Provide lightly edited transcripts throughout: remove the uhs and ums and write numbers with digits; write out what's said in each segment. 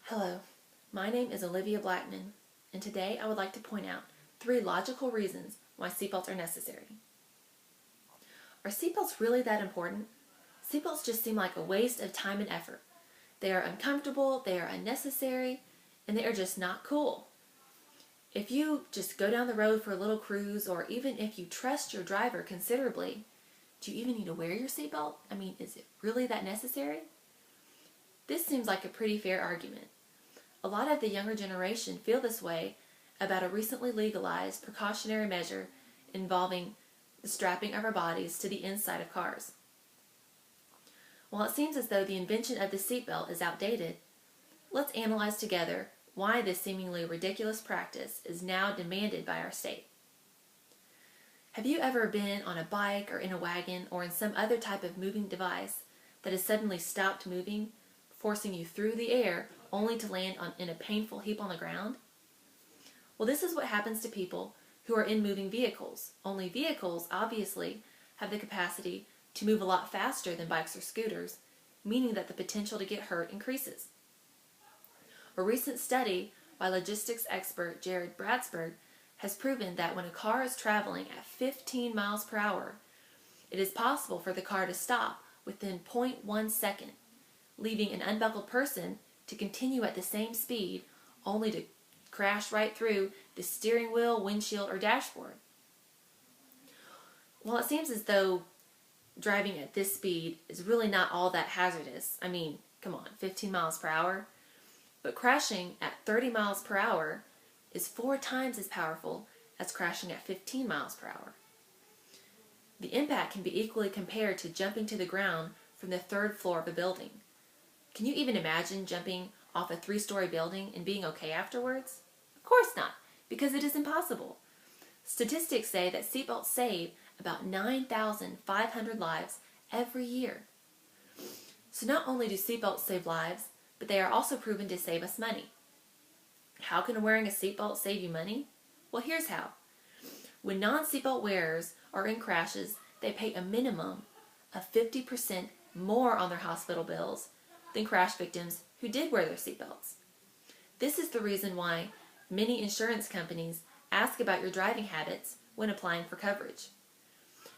Hello, my name is Olivia Blackman, and today I would like to point out 3 logical reasons why seatbelts are necessary. Are seatbelts really that important? Seatbelts just seem like a waste of time and effort. They are uncomfortable, they are unnecessary, and they are just not cool. If you just go down the road for a little cruise, or even if you trust your driver considerably, do you even need to wear your seatbelt? I mean, is it really that necessary? This seems like a pretty fair argument. A lot of the younger generation feel this way about a recently legalized precautionary measure involving the strapping of our bodies to the inside of cars. While it seems as though the invention of the seatbelt is outdated, let's analyze together why this seemingly ridiculous practice is now demanded by our state. Have you ever been on a bike or in a wagon or in some other type of moving device that has suddenly stopped moving, forcing you through the air only to land in a painful heap on the ground? Well, this is what happens to people who are in moving vehicles. Only vehicles, obviously, have the capacity to move a lot faster than bikes or scooters, meaning that the potential to get hurt increases. A recent study by logistics expert Jared Bradsburg has proven that when a car is traveling at 15 miles per hour, it is possible for the car to stop within 0.1 second, leaving an unbuckled person to continue at the same speed, only to crash right through the steering wheel, windshield, or dashboard. While it seems as though driving at this speed is really not all that hazardous, I mean, come on, 15 miles per hour, but crashing at 30 miles per hour is 4 times as powerful as crashing at 15 miles per hour. The impact can be equally compared to jumping to the ground from the 3rd floor of a building. Can you even imagine jumping off a 3-story building and being okay afterwards? Of course not, because it is impossible. Statistics say that seatbelts save about 9,500 lives every year. So not only do seatbelts save lives, but they are also proven to save us money. How can wearing a seatbelt save you money? Well, here's how. When non-seatbelt wearers are in crashes, they pay a minimum of 50% more on their hospital bills than crash victims who did wear their seatbelts. This is the reason why many insurance companies ask about your driving habits when applying for coverage.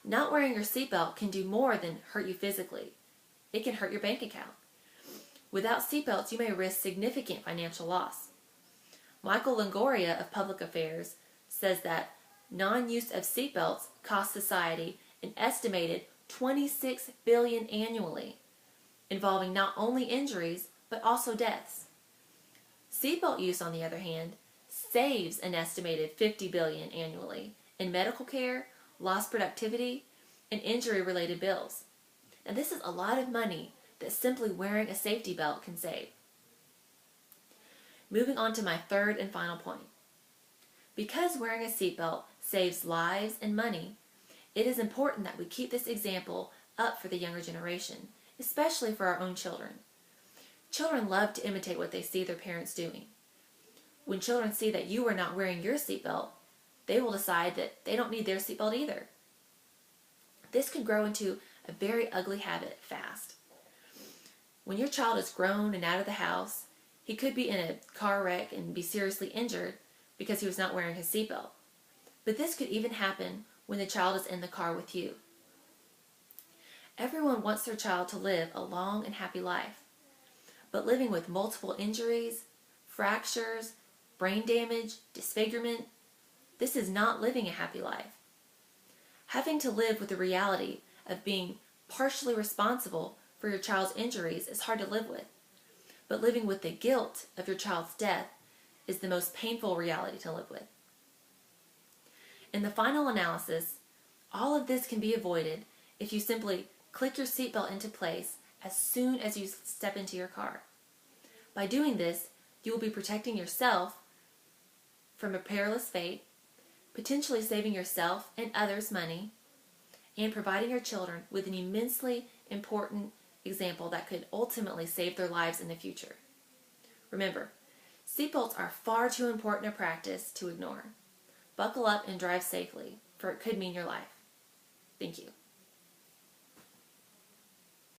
Not wearing your seatbelt can do more than hurt you physically. It can hurt your bank account. Without seatbelts, you may risk significant financial loss. Michael Longoria of Public Affairs says that non-use of seatbelts costs society an estimated $26 billion annually, involving not only injuries but also deaths. Seatbelt use, on the other hand, saves an estimated $50 billion annually in medical care, lost productivity, and injury-related bills. And this is a lot of money that simply wearing a safety belt can save. Moving on to my 3rd and final point. Because wearing a seatbelt saves lives and money, it is important that we keep this example up for the younger generation, especially for our own children. Children love to imitate what they see their parents doing. When children see that you are not wearing your seatbelt, they will decide that they don't need their seatbelt either. This could grow into a very ugly habit fast. When your child is grown and out of the house, he could be in a car wreck and be seriously injured because he was not wearing his seatbelt. But this could even happen when the child is in the car with you. Everyone wants their child to live a long and happy life. But living with multiple injuries, fractures, brain damage, disfigurement, this is not living a happy life. Having to live with the reality of being partially responsible for your child's injuries is hard to live with. But living with the guilt of your child's death is the most painful reality to live with. In the final analysis, all of this can be avoided if you simply click your seatbelt into place as soon as you step into your car. By doing this, you will be protecting yourself from a perilous fate, potentially saving yourself and others money, and providing your children with an immensely important example that could ultimately save their lives in the future. Remember, seatbelts are far too important a practice to ignore. Buckle up and drive safely, for it could mean your life. Thank you.